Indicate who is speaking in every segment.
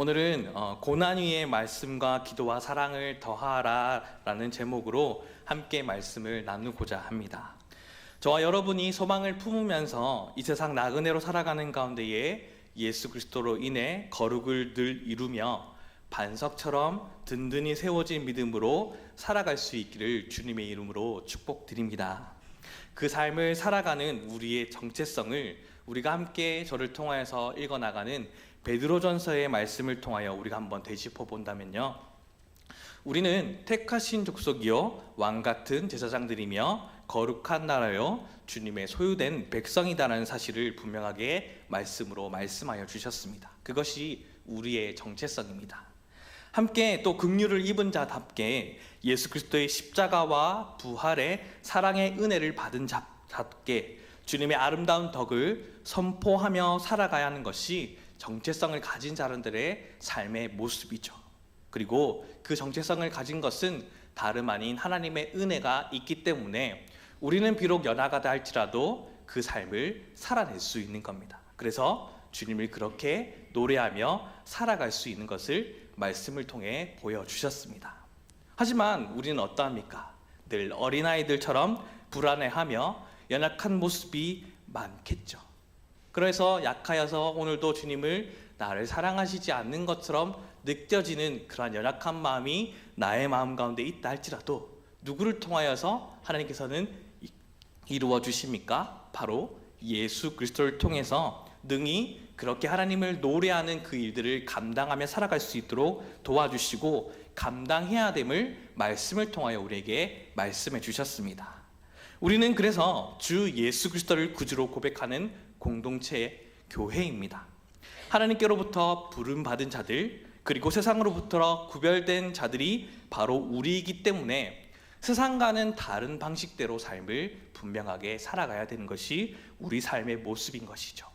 Speaker 1: 오늘은 고난 위의 말씀과 기도와 사랑을 더하라 라는 제목으로 함께 말씀을 나누고자 합니다. 저와 여러분이 소망을 품으면서 이 세상 나그네로 살아가는 가운데에 예수 그리스도로 인해 거룩을 늘 이루며 반석처럼 든든히 세워진 믿음으로 살아갈 수 있기를 주님의 이름으로 축복드립니다. 그 삶을 살아가는 우리의 정체성을 우리가 함께 저를 통하여서 읽어나가는 베드로전서의 말씀을 통하여 우리가 한번 되짚어 본다면요, 우리는 택하신 족속이요 왕같은 제사장들이며 거룩한 나라요 주님의 소유된 백성이다라는 사실을 분명하게 말씀으로 말씀하여 주셨습니다. 그것이 우리의 정체성입니다. 함께 또 긍휼을 입은 자답게 예수 그리스도의 십자가와 부활의 사랑의 은혜를 받은 자답게 주님의 아름다운 덕을 선포하며 살아가야 하는 것이 정체성을 가진 자들의 삶의 모습이죠. 그리고 그 정체성을 가진 것은 다름 아닌 하나님의 은혜가 있기 때문에 우리는 비록 연약하다 할지라도 그 삶을 살아낼 수 있는 겁니다. 그래서 주님을 그렇게 노래하며 살아갈 수 있는 것을 말씀을 통해 보여주셨습니다. 하지만 우리는 어떠합니까? 늘 어린아이들처럼 불안해하며 연약한 모습이 많겠죠. 그래서 약하여서 오늘도 주님을 나를 사랑하시지 않는 것처럼 느껴지는 그러한 연약한 마음이 나의 마음 가운데 있다 할지라도 누구를 통하여서 하나님께서는 이루어 주십니까? 바로 예수 그리스도를 통해서 능히 그렇게 하나님을 노래하는 그 일들을 감당하며 살아갈 수 있도록 도와주시고 감당해야 됨을 말씀을 통하여 우리에게 말씀해 주셨습니다. 우리는 그래서 주 예수 그리스도를 구주로 고백하는 공동체 교회입니다. 하나님께로부터 부름받은 자들, 그리고 세상으로부터 구별된 자들이 바로 우리이기 때문에 세상과는 다른 방식대로 삶을 분명하게 살아가야 되는 것이 우리 삶의 모습인 것이죠.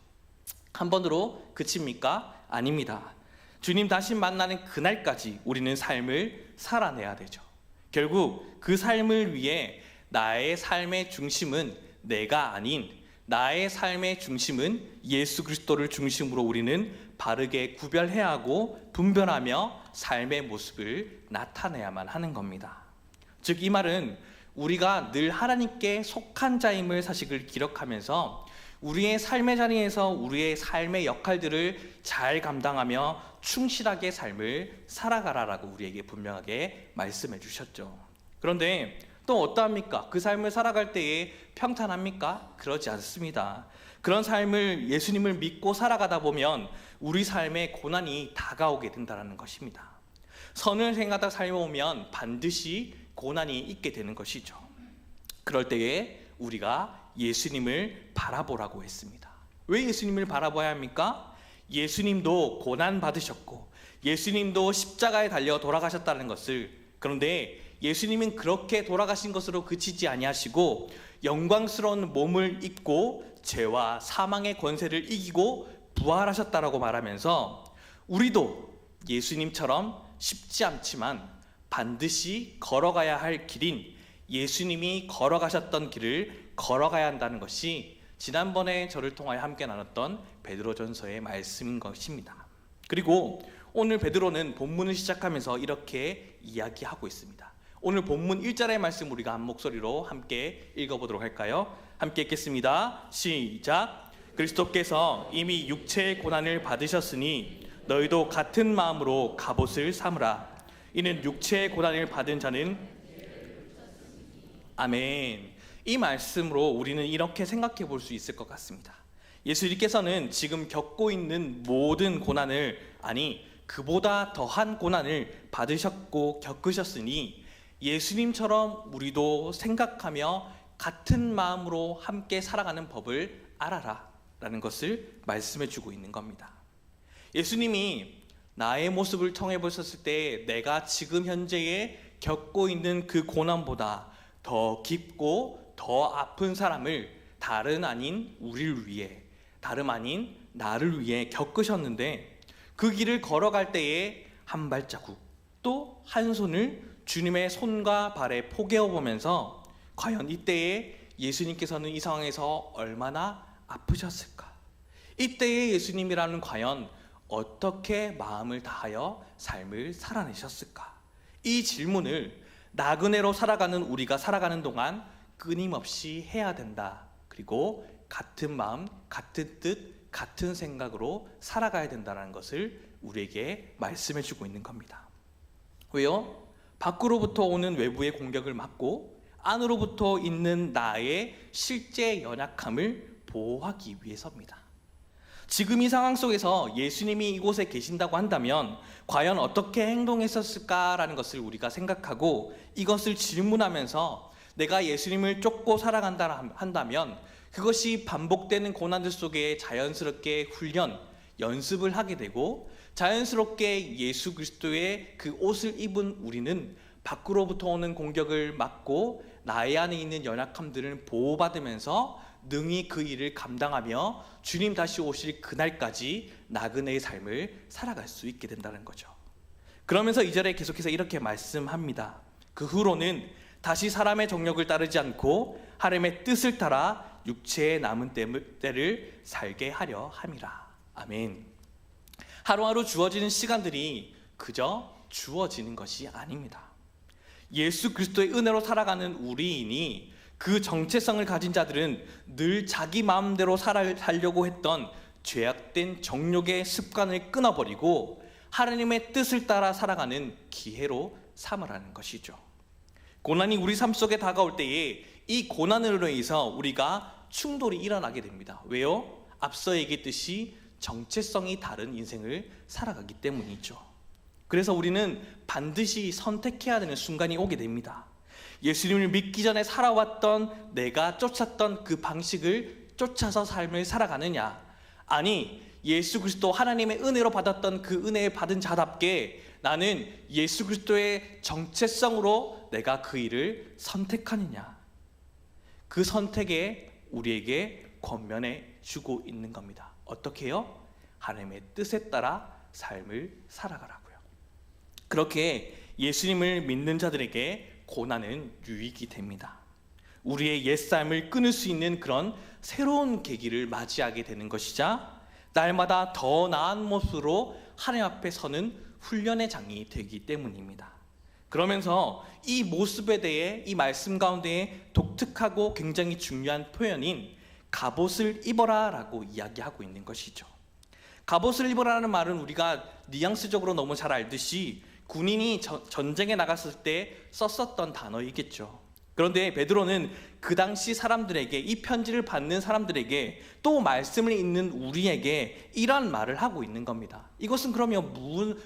Speaker 1: 한 번으로 그칩니까? 아닙니다. 주님 다시 만나는 그날까지 우리는 삶을 살아내야 되죠. 결국 그 삶을 위해 나의 삶의 중심은 내가 아닌 나의 삶의 중심은 예수 그리스도를 중심으로 우리는 바르게 구별해야 하고 분별하며 삶의 모습을 나타내야만 하는 겁니다. 즉 이 말은 우리가 늘 하나님께 속한 자임을 사실을 기록하면서 우리의 삶의 자리에서 우리의 삶의 역할들을 잘 감당하며 충실하게 삶을 살아가라라고 우리에게 분명하게 말씀해 주셨죠. 그런데 또 어떠합니까? 그 삶을 살아갈 때에 평탄합니까? 그러지 않습니다. 그런 삶을 예수님을 믿고 살아가다 보면 우리 삶에 고난이 다가오게 된다는 것입니다. 선을 행하다 살아오면 반드시 고난이 있게 되는 것이죠. 그럴 때에 우리가 예수님을 바라보라고 했습니다. 왜 예수님을 바라봐야 합니까? 예수님도 고난 받으셨고 예수님도 십자가에 달려 돌아가셨다는 것을, 그런데 예수님은 그렇게 돌아가신 것으로 그치지 아니하시고 영광스러운 몸을 입고 죄와 사망의 권세를 이기고 부활하셨다라고 말하면서 우리도 예수님처럼 쉽지 않지만 반드시 걸어가야 할 길인 예수님이 걸어가셨던 길을 걸어가야 한다는 것이 지난번에 저를 통하여 함께 나눴던 베드로전서의 말씀인 것입니다. 그리고 오늘 베드로는 본문을 시작하면서 이렇게 이야기하고 있습니다. 오늘 본문 1절의 말씀 우리가 한 목소리로 함께 읽어보도록 할까요? 함께 읽겠습니다. 시작. 그리스도께서 이미 육체의 고난을 받으셨으니 너희도 같은 마음으로 갑옷을 삼으라. 이는 육체의 고난을 받은 자는 아멘. 이 말씀으로 우리는 이렇게 생각해 볼 수 있을 것 같습니다. 예수님께서는 지금 겪고 있는 모든 고난을, 아니 그보다 더한 고난을 받으셨고 겪으셨으니 예수님처럼 우리도 생각하며 같은 마음으로 함께 살아가는 법을 알아라 라는 것을 말씀해 주고 있는 겁니다. 예수님이 나의 모습을 통해 보셨을 때 내가 지금 현재에 겪고 있는 그 고난보다 더 깊고 더 아픈 사람을 다른 아닌 우리를 위해, 다름 아닌 나를 위해 겪으셨는데 그 길을 걸어갈 때에 한 발자국 또 한 손을 주님의 손과 발에 포개어 보면서 과연 이때에 예수님께서는 이 상황에서 얼마나 아프셨을까? 이때의 예수님이라는 과연 어떻게 마음을 다하여 삶을 살아내셨을까? 이 질문을 나그네로 살아가는 우리가 살아가는 동안 끊임없이 해야 된다. 그리고 같은 마음, 같은 뜻, 같은 생각으로 살아가야 된다는 것을 우리에게 말씀해 주고 있는 겁니다. 왜요? 밖으로부터 오는 외부의 공격을 막고 안으로부터 있는 나의 실제 연약함을 보호하기 위해서입니다. 지금 이 상황 속에서 예수님이 이곳에 계신다고 한다면 과연 어떻게 행동했었을까라는 것을 우리가 생각하고 이것을 질문하면서 내가 예수님을 쫓고 살아간다 한다면 그것이 반복되는 고난들 속에 자연스럽게 훈련, 연습을 하게 되고 자연스럽게 예수 그리스도의 그 옷을 입은 우리는 밖으로부터 오는 공격을 막고 나의 안에 있는 연약함들을 보호받으면서 능히 그 일을 감당하며 주님 다시 오실 그날까지 나그네의 삶을 살아갈 수 있게 된다는 거죠. 그러면서 2절에 계속해서 이렇게 말씀합니다. 그 후로는 다시 사람의 정욕을 따르지 않고 하나님의 뜻을 따라 육체의 남은 때를 살게 하려 함이라. 아멘. 하루하루 주어지는 시간들이 그저 주어지는 것이 아닙니다. 예수 그리스도의 은혜로 살아가는 우리인이 그 정체성을 가진 자들은 늘 자기 마음대로 살려고 했던 죄악된 정욕의 습관을 끊어버리고 하나님의 뜻을 따라 살아가는 기회로 삼으라는 것이죠. 고난이 우리 삶 속에 다가올 때에 이 고난으로 인해서 우리가 충돌이 일어나게 됩니다. 왜요? 앞서 얘기했듯이 정체성이 다른 인생을 살아가기 때문이죠. 그래서 우리는 반드시 선택해야 되는 순간이 오게 됩니다. 예수님을 믿기 전에 살아왔던 내가 쫓았던 그 방식을 쫓아서 삶을 살아가느냐, 아니 예수 그리스도 하나님의 은혜로 받았던 그 은혜 받은 자답게 나는 예수 그리스도의 정체성으로 내가 그 일을 선택하느냐, 그 선택에 우리에게 권면해 주고 있는 겁니다. 어떻게 해요? 하나님의 뜻에 따라 삶을 살아가라고요. 그렇게 예수님을 믿는 자들에게 고난은 유익이 됩니다. 우리의 옛삶을 끊을 수 있는 그런 새로운 계기를 맞이하게 되는 것이자 날마다 더 나은 모습으로 하나님 앞에 서는 훈련의 장이 되기 때문입니다. 그러면서 이 모습에 대해 이 말씀 가운데 독특하고 굉장히 중요한 표현인 갑옷을 입어라 라고 이야기하고 있는 것이죠. 갑옷을 입어라는 말은 우리가 뉘앙스적으로 너무 잘 알듯이 군인이 전쟁에 나갔을 때 썼었던 단어이겠죠. 그런데 베드로는 그 당시 사람들에게, 이 편지를 받는 사람들에게, 또 말씀을 읽는 우리에게 이런 말을 하고 있는 겁니다. 이것은 그러면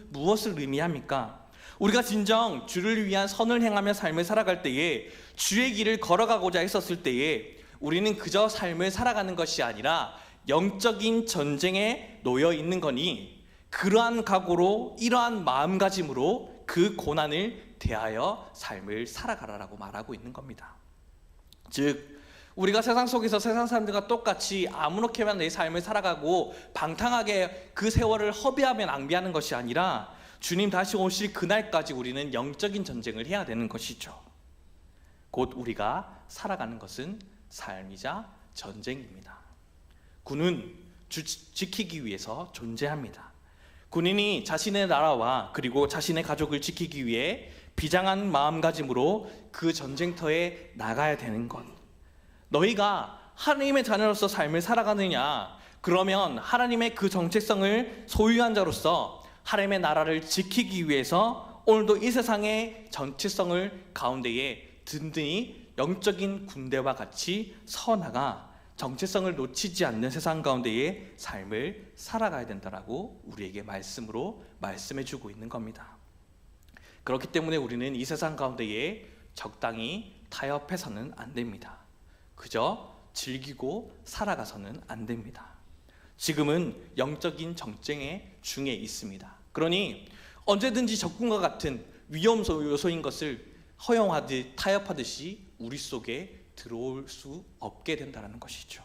Speaker 1: 무엇을 의미합니까? 우리가 진정 주를 위한 선을 행하며 삶을 살아갈 때에, 주의 길을 걸어가고자 했었을 때에 우리는 그저 삶을 살아가는 것이 아니라 영적인 전쟁에 놓여 있는 거니, 그러한 각오로, 이러한 마음가짐으로 그 고난을 대하여 삶을 살아가라라고 말하고 있는 겁니다. 즉 우리가 세상 속에서 세상 사람들과 똑같이 아무렇게나 내 삶을 살아가고 방탕하게 그 세월을 허비하며 낭비하는 것이 아니라 주님 다시 오실 그날까지 우리는 영적인 전쟁을 해야 되는 것이죠. 곧 우리가 살아가는 것은 삶이자 전쟁입니다. 군은 지키기 위해서 존재합니다. 군인이 자신의 나라와 그리고 자신의 가족을 지키기 위해 비장한 마음가짐으로 그 전쟁터에 나가야 되는 것. 너희가 하나님의 자녀로서 삶을 살아가느냐? 그러면 하나님의 그 정체성을 소유한 자로서 하나님의 나라를 지키기 위해서 오늘도 이 세상의 정체성을 가운데에 든든히 영적인 군대와 같이 서나가 정체성을 놓치지 않는 세상 가운데의 삶을 살아가야 된다라고 우리에게 말씀으로 말씀해 주고 있는 겁니다. 그렇기 때문에 우리는 이 세상 가운데에 적당히 타협해서는 안 됩니다. 그저 즐기고 살아가서는 안 됩니다. 지금은 영적인 정쟁의 중에 있습니다. 그러니 언제든지 적군과 같은 위험 요소인 것을 허용하듯 타협하듯이 우리 속에 들어올 수 없게 된다는 것이죠.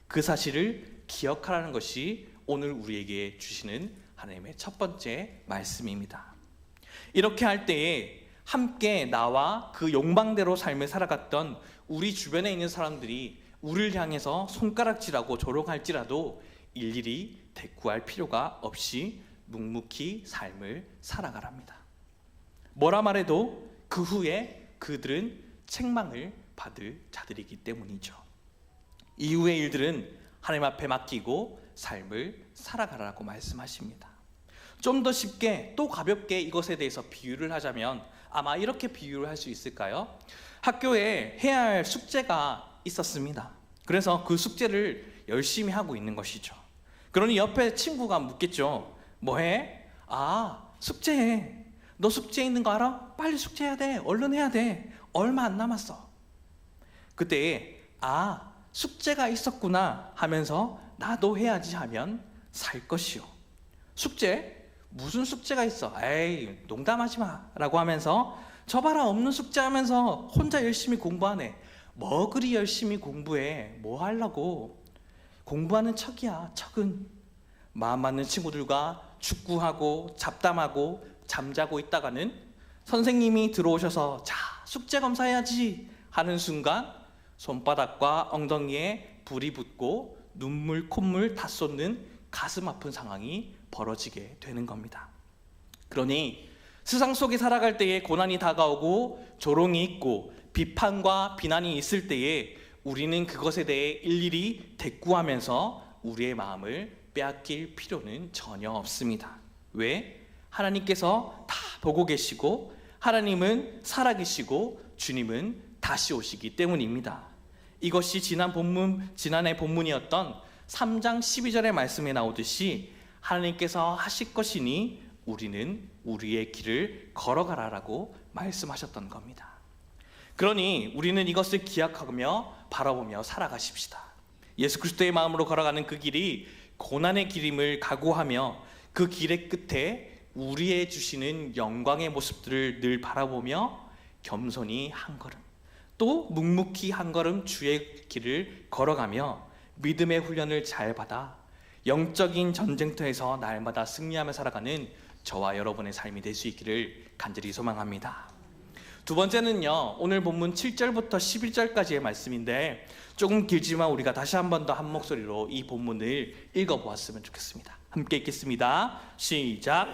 Speaker 1: 그 사실을 기억하라는 것이 오늘 우리에게 주시는 하나님의 첫 번째 말씀입니다. 이렇게 할 때에 함께 나와 그 욕망대로 삶을 살아갔던 우리 주변에 있는 사람들이 우리를 향해서 손가락질하고 조롱할지라도 일일이 대꾸할 필요가 없이 묵묵히 삶을 살아가랍니다. 뭐라 말해도 그 후에 그들은 책망을 받을 자들이기 때문이죠. 이후의 일들은 하나님 앞에 맡기고 삶을 살아가라고 말씀하십니다. 좀 더 쉽게 또 가볍게 이것에 대해서 비유를 하자면 아마 이렇게 비유를 할 수 있을까요? 학교에 해야 할 숙제가 있었습니다. 그래서 그 숙제를 열심히 하고 있는 것이죠. 그러니 옆에 친구가 묻겠죠. 뭐해? 숙제해. 너 숙제 있는 거 알아? 빨리 숙제해야 돼. 얼른 해야 돼. 얼마 안 남았어. 그때 숙제가 있었구나 하면서 나도 해야지 하면 살 것이요. 숙제? 무슨 숙제가 있어? 에이, 농담하지 마 라고 하면서 저 봐라, 없는 숙제 하면서 혼자 열심히 공부하네. 뭐 그리 열심히 공부해? 뭐 하려고? 공부하는 척이야, 척은. 마음 맞는 친구들과 축구하고 잡담하고 잠자고 있다가는 선생님이 들어오셔서 자, 숙제 검사해야지 하는 순간 손바닥과 엉덩이에 불이 붙고 눈물, 콧물 다 쏟는 가슴 아픈 상황이 벌어지게 되는 겁니다. 그러니 세상 속에 살아갈 때에 고난이 다가오고 조롱이 있고 비판과 비난이 있을 때에 우리는 그것에 대해 일일이 대꾸하면서 우리의 마음을 빼앗길 필요는 전혀 없습니다. 왜? 하나님께서 다 보고 계시고 하나님은 살아계시고 주님은 다시 오시기 때문입니다. 이것이 지난해 본문이었던 3장 12절의 말씀에 나오듯이 하나님께서 하실 것이니 우리는 우리의 길을 걸어가라라고 말씀하셨던 겁니다. 그러니 우리는 이것을 기억하며 바라보며 살아가십시다. 예수 그리스도의 마음으로 걸어가는 그 길이 고난의 길임을 각오하며 그 길의 끝에 우리의 주시는 영광의 모습들을 늘 바라보며 겸손히 한 걸음, 또 묵묵히 한 걸음 주의 길을 걸어가며 믿음의 훈련을 잘 받아 영적인 전쟁터에서 날마다 승리하며 살아가는 저와 여러분의 삶이 될 수 있기를 간절히 소망합니다. 두 번째는요, 오늘 본문 7절부터 11절까지의 말씀인데 조금 길지만 우리가 다시 한 번 더 한 목소리로 이 본문을 읽어보았으면 좋겠습니다. 함께 읽겠습니다. 시작.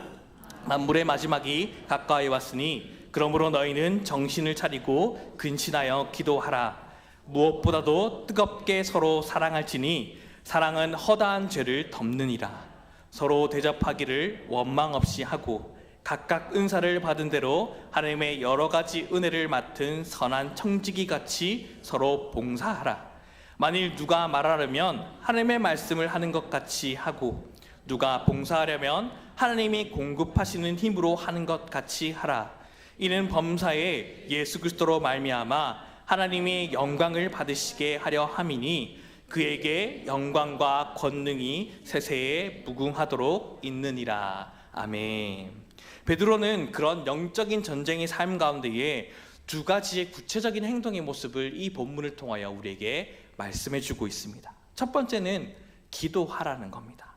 Speaker 1: 만물의 마지막이 가까이 왔으니 그러므로 너희는 정신을 차리고 근신하여 기도하라. 무엇보다도 뜨겁게 서로 사랑할지니 사랑은 허다한 죄를 덮느니라. 서로 대접하기를 원망 없이 하고 각각 은사를 받은 대로 하나님의 여러 가지 은혜를 맡은 선한 청지기 같이 서로 봉사하라. 만일 누가 말하려면 하나님의 말씀을 하는 것 같이 하고 누가 봉사하려면 하나님이 공급하시는 힘으로 하는 것 같이 하라. 이는 범사에 예수 그리스도로 말미암아 하나님이 영광을 받으시게 하려 함이니 그에게 영광과 권능이 세세에 무궁하도록 있느니라. 아멘. 베드로는 그런 영적인 전쟁의 삶 가운데에 두 가지의 구체적인 행동의 모습을 이 본문을 통하여 우리에게 말씀해 주고 있습니다. 첫 번째는 기도하라는 겁니다.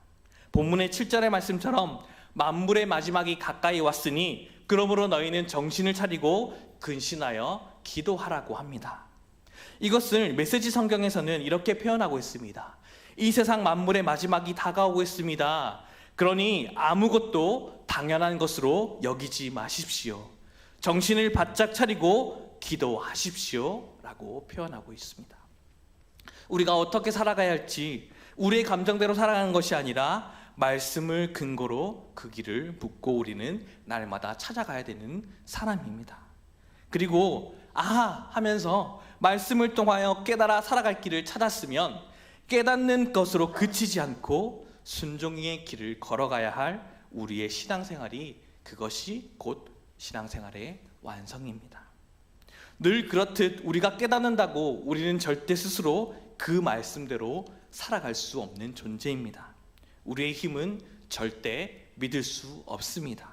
Speaker 1: 본문의 7절의 말씀처럼 만물의 마지막이 가까이 왔으니 그러므로 너희는 정신을 차리고 근신하여 기도하라고 합니다. 이것을 메시지 성경에서는 이렇게 표현하고 있습니다. 이 세상 만물의 마지막이 다가오고 있습니다. 그러니 아무것도 당연한 것으로 여기지 마십시오. 정신을 바짝 차리고 기도하십시오 라고 표현하고 있습니다. 우리가 어떻게 살아가야 할지 우리의 감정대로 살아가는 것이 아니라 말씀을 근거로 그 길을 묻고 우리는 날마다 찾아가야 되는 사람입니다. 그리고 하면서 말씀을 통하여 깨달아 살아갈 길을 찾았으면 깨닫는 것으로 그치지 않고 순종의 길을 걸어가야 할 우리의 신앙생활이 그것이 곧 신앙생활의 완성입니다. 늘 그렇듯 우리가 깨닫는다고 우리는 절대 스스로 그 말씀대로 살아갈 수 없는 존재입니다. 우리의 힘은 절대 믿을 수 없습니다.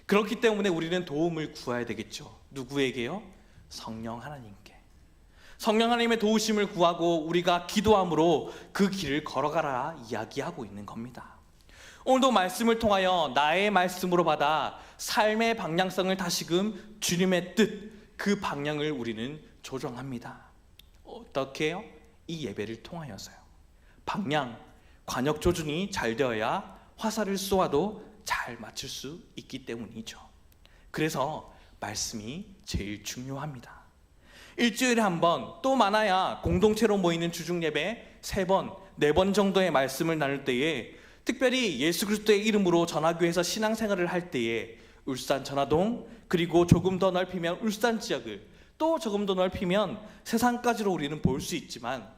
Speaker 1: 그렇기 때문에 우리는 도움을 구해야 되겠죠. 누구에게요? 성령 하나님께. 성령 하나님의 도우심을 구하고 우리가 기도함으로 그 길을 걸어가라 이야기하고 있는 겁니다. 오늘도 말씀을 통하여 나의 말씀으로 받아 삶의 방향성을 다시금 주님의 뜻, 그 방향을 우리는 조정합니다. 어떻게 해요? 이 예배를 통하여서요. 방향, 관역 조준이 잘 되어야 화살을 쏘아도 잘 맞출 수 있기 때문이죠. 그래서 말씀이 제일 중요합니다. 일주일에 한 번, 또 많아야 공동체로 모이는 주중예배 3번, 4번 정도의 말씀을 나눌 때에, 특별히 예수 그리스도의 이름으로 전화교회에서 신앙생활을 할 때에 울산 전화동, 그리고 조금 더 넓히면 울산 지역을, 또 조금 더 넓히면 세상까지로 우리는 볼 수 있지만,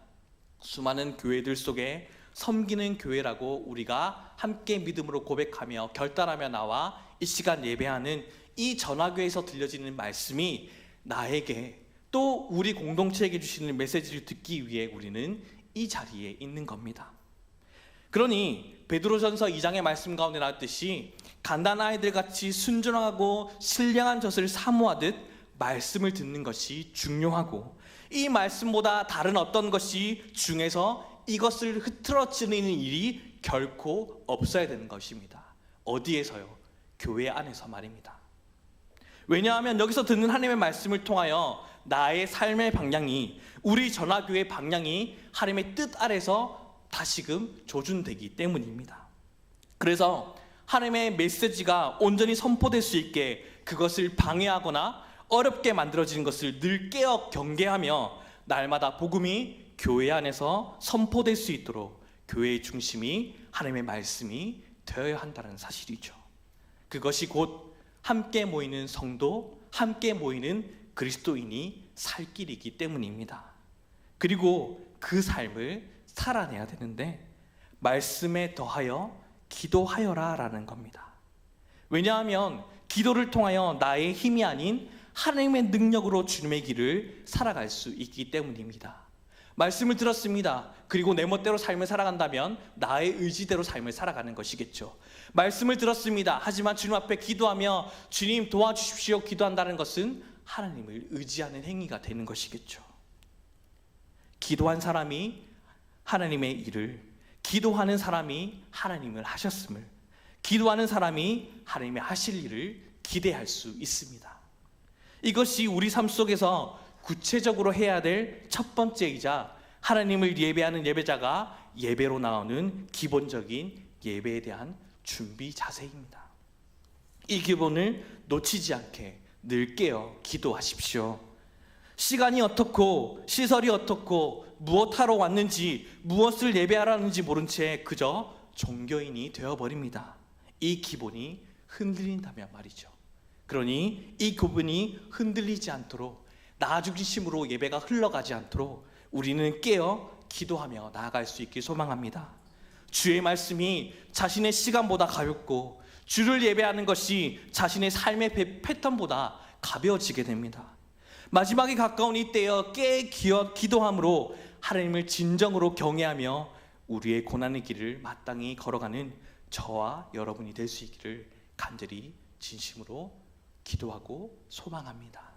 Speaker 1: 수많은 교회들 속에 섬기는 교회라고 우리가 함께 믿음으로 고백하며 결단하며 나와 이 시간 예배하는 이 전화교회에서 들려지는 말씀이 나에게, 또 우리 공동체에게 주시는 메시지를 듣기 위해 우리는 이 자리에 있는 겁니다. 그러니 베드로전서 2장의 말씀 가운데 나왔듯이 간단한 아이들 같이 순종하고 신령한 젖을 사모하듯 말씀을 듣는 것이 중요하고, 이 말씀보다 다른 어떤 것이 중에서 이것을 흐트러지는 일이 결코 없어야 되는 것입니다. 어디에서요? 교회 안에서 말입니다. 왜냐하면 여기서 듣는 하나님의 말씀을 통하여 나의 삶의 방향이, 우리 전화교회의 방향이 하나님의 뜻 아래서 다시금 조준되기 때문입니다. 그래서 하나님의 메시지가 온전히 선포될 수 있게 그것을 방해하거나 어렵게 만들어지는 것을 늘 깨어 경계하며 날마다 복음이 교회 안에서 선포될 수 있도록 교회의 중심이 하나님의 말씀이 되어야 한다는 사실이죠. 그것이 곧 함께 모이는 성도, 함께 모이는 그리스도인이 살 길이기 때문입니다. 그리고 그 삶을 살아내야 되는데 말씀에 더하여 기도하여라 라는 겁니다. 왜냐하면 기도를 통하여 나의 힘이 아닌 하나님의 능력으로 주님의 길을 살아갈 수 있기 때문입니다. 말씀을 들었습니다. 그리고 내 멋대로 삶을 살아간다면 나의 의지대로 삶을 살아가는 것이겠죠. 말씀을 들었습니다. 하지만 주님 앞에 기도하며 주님 도와주십시오 기도한다는 것은 하나님을 의지하는 행위가 되는 것이겠죠. 기도한 사람이 하나님의 일을, 기도하는 사람이 하나님을 하셨음을, 기도하는 사람이 하나님의 하실 일을 기대할 수 있습니다. 이것이 우리 삶 속에서 구체적으로 해야 될 첫 번째이자 하나님을 예배하는 예배자가 예배로 나오는 기본적인 예배에 대한 준비 자세입니다. 이 기본을 놓치지 않게 늘 깨어 기도하십시오. 시간이 어떻고 시설이 어떻고 무엇하러 왔는지 무엇을 예배하라는지 모른 채 그저 종교인이 되어버립니다. 이 기본이 흔들린다면 말이죠. 그러니 이 기본이 흔들리지 않도록, 나 중심으로 예배가 흘러가지 않도록 우리는 깨어 기도하며 나아갈 수 있길 소망합니다. 주의 말씀이 자신의 시간보다 가볍고 주를 예배하는 것이 자신의 삶의 패턴보다 가벼워지게 됩니다. 마지막에 가까운 이때여 기도함으로 하나님을 진정으로 경외하며 우리의 고난의 길을 마땅히 걸어가는 저와 여러분이 될 수 있기를 간절히 진심으로 기도하고 소망합니다.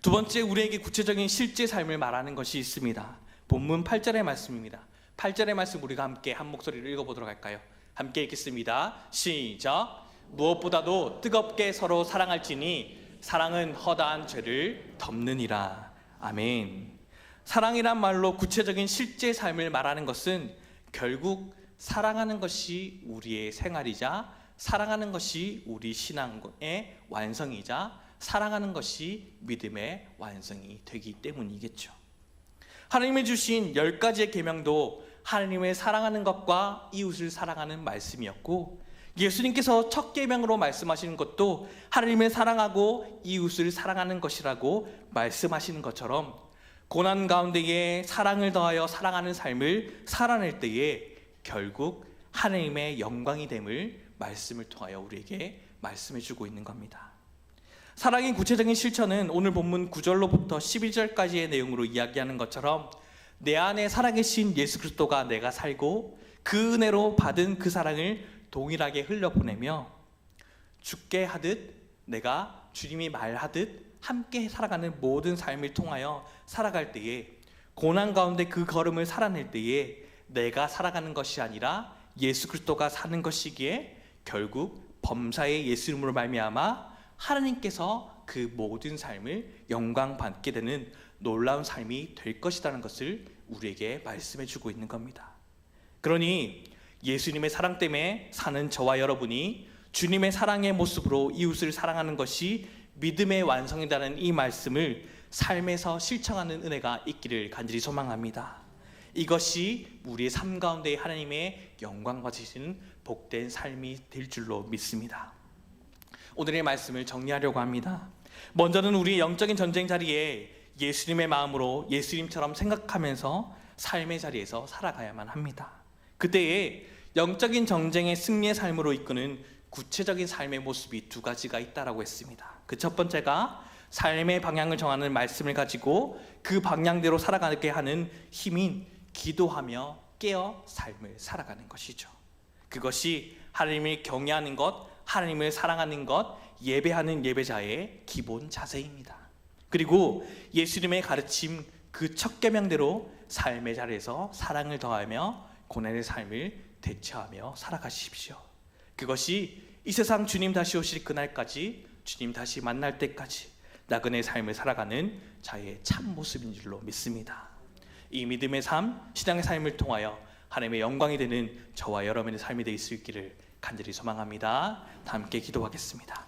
Speaker 1: 두 번째, 우리에게 구체적인 실제 삶을 말하는 것이 있습니다. 본문 8절의 말씀입니다. 8절의 말씀 우리가 함께 한 목소리로 읽어보도록 할까요? 함께 읽겠습니다. 시작. 무엇보다도 뜨겁게 서로 사랑할지니 사랑은 허다한 죄를 덮느니라. 아멘. 사랑이란 말로 구체적인 실제 삶을 말하는 것은 결국 사랑하는 것이 우리의 생활이자, 사랑하는 것이 우리 신앙의 완성이자, 사랑하는 것이 믿음의 완성이 되기 때문이겠죠. 하나님이 주신 10가지의 계명도 하나님을 사랑하는 것과 이웃을 사랑하는 말씀이었고, 예수님께서 첫 계명으로 말씀하시는 것도 하나님을 사랑하고 이웃을 사랑하는 것이라고 말씀하시는 것처럼, 고난 가운데에 사랑을 더하여 사랑하는 삶을 살아낼 때에 결국 하나님의 영광이 됨을 말씀을 통하여 우리에게 말씀해 주고 있는 겁니다. 사랑의 구체적인 실천은 오늘 본문 9절로부터 11절까지의 내용으로 이야기하는 것처럼, 내 안에 살아계신 예수 그리스도가 내가 살고 그 은혜로 받은 그 사랑을 동일하게 흘려보내며 죽게 하듯 내가 주님이 말하듯 함께 살아가는 모든 삶을 통하여 살아갈 때에, 고난 가운데 그 걸음을 살아낼 때에 내가 살아가는 것이 아니라 예수 그리스도가 사는 것이기에 결국 범사의 예수 이름으로 말미암아 하나님께서 그 모든 삶을 영광 받게 되는 놀라운 삶이 될 것이라는 것을 우리에게 말씀해 주고 있는 겁니다. 그러니 예수님의 사랑 때문에 사는 저와 여러분이 주님의 사랑의 모습으로 이웃을 사랑하는 것이 믿음의 완성이라는 이 말씀을 삶에서 실천하는 은혜가 있기를 간절히 소망합니다. 이것이 우리의 삶 가운데 하나님의 영광 받으시는 복된 삶이 될 줄로 믿습니다. 오늘의 말씀을 정리하려고 합니다. 먼저는 우리의 영적인 전쟁 자리에 예수님의 마음으로 예수님처럼 생각하면서 삶의 자리에서 살아가야만 합니다. 그때에 영적인 전쟁의 승리의 삶으로 이끄는 구체적인 삶의 모습이 두 가지가 있다라고 했습니다. 그 첫 번째가 삶의 방향을 정하는 말씀을 가지고 그 방향대로 살아가게 하는 힘인 기도하며 깨어 삶을 살아가는 것이죠. 그것이 하나님을 경외하는 것, 하나님을 사랑하는 것, 예배하는 예배자의 기본 자세입니다. 그리고 예수님의 가르침 그 첫 계명대로 삶의 자리에서 사랑을 더하며 고난의 삶을 대처하며 살아가십시오. 그것이 이 세상 주님 다시 오실 그날까지, 주님 다시 만날 때까지 나그네 삶을 살아가는 자의 참 모습인 줄로 믿습니다. 이 믿음의 삶, 신앙의 삶을 통하여 하나님의 영광이 되는 저와 여러분의 삶이 되어 있기를 간절히 소망합니다. 다 함께 기도하겠습니다.